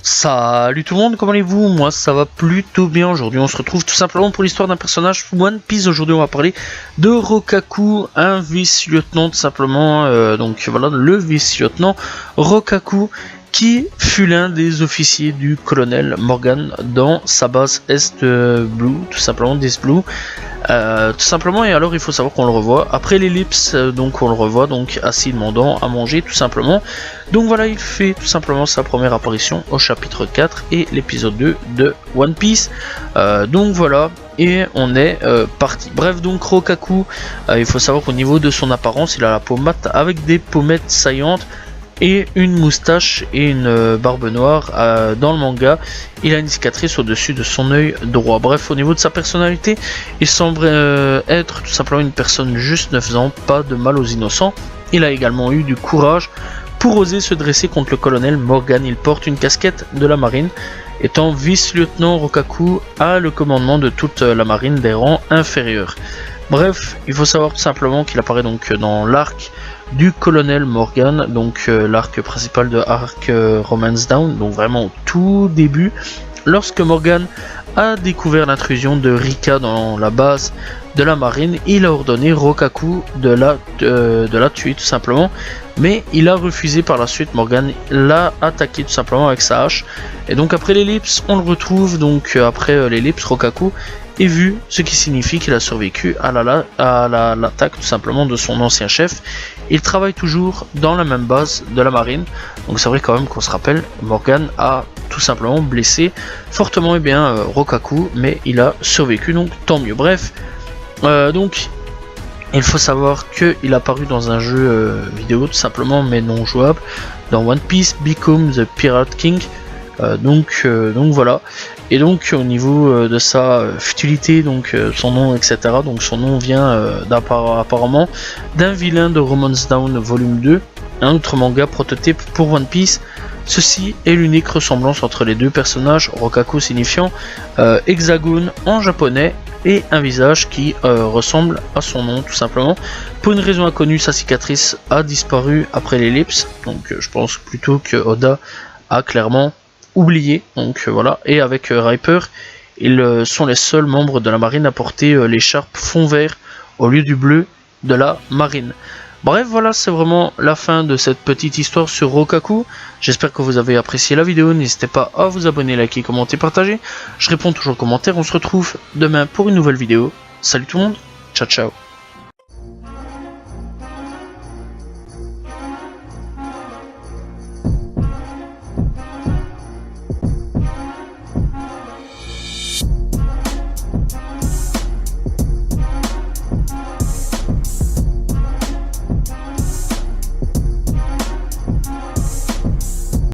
Salut tout le monde, comment allez-vous? Moi ça va plutôt bien. Aujourd'hui on se retrouve tout simplement pour l'histoire d'un personnage One Piece. Aujourd'hui on va parler de Rokaku, un vice-lieutenant tout simplement. Donc voilà, le vice-lieutenant Rokaku qui fut l'un des officiers du colonel Morgan dans sa base Est Blue, tout simplement d'Est Blue. Tout simplement, et alors il faut savoir qu'on le revoit après l'ellipse, donc on le revoit donc assis demandant à manger tout simplement. Donc voilà, il fait tout simplement sa première apparition au chapitre 4 et l'épisode 2 de One Piece. Donc voilà, et on est parti. Bref, donc Rokaku, il faut savoir qu'au niveau de son apparence, il a la peau mate avec des pommettes saillantes et une moustache et une barbe noire. Dans le manga, il a une cicatrice au-dessus de son œil droit. Bref, au niveau de sa personnalité, il semble être tout simplement une personne juste, ne faisant pas de mal aux innocents. Il a également eu du courage pour oser se dresser contre le colonel Morgan. Il porte une casquette de la marine. Étant vice-lieutenant, Rokaku a le commandement de toute la marine des rangs inférieurs. Bref, il faut savoir tout simplement qu'il apparaît donc dans l'arc du colonel Morgan, donc l'arc principal de Arc Romance Down, donc vraiment au tout début, lorsque Morgan a découvert l'intrusion de Rika dans la base de la marine, il a ordonné Rokaku de la tuer tout simplement, mais il a refusé par la suite. Morgan l'a attaqué tout simplement avec sa hache, et donc après l'ellipse, on le retrouve donc après l'ellipse, Rokaku et vu ce qui signifie qu'il a survécu à l'attaque tout simplement de son ancien chef. Il travaille toujours dans la même base de la marine, donc c'est vrai quand même qu'on se rappelle, Morgan a tout simplement blessé fortement Rokaku, mais il a survécu, donc tant mieux. Bref, donc il faut savoir qu'il a apparu dans un jeu vidéo tout simplement, mais non jouable, dans One Piece Become the Pirate King. Donc voilà, et donc au niveau de sa futilité, donc son nom, etc. Donc son nom vient apparemment d'un vilain de Romance Down volume 2, un autre manga prototype pour One Piece. Ceci est l'unique ressemblance entre les deux personnages, Rokaku signifiant hexagone en japonais et un visage qui ressemble à son nom tout simplement. Pour une raison inconnue, sa cicatrice a disparu après l'ellipse, donc je pense plutôt que Oda a clairement oublié, donc voilà. Et avec Riper, ils sont les seuls membres de la marine à porter l'écharpe fond vert au lieu du bleu de la marine. Bref, voilà, c'est vraiment la fin de cette petite histoire sur Rokaku. J'espère que vous avez apprécié la vidéo. N'hésitez pas à vous abonner, liker, commenter, partager. Je réponds toujours aux commentaires. On se retrouve demain pour une nouvelle vidéo. Salut tout le monde, ciao ciao.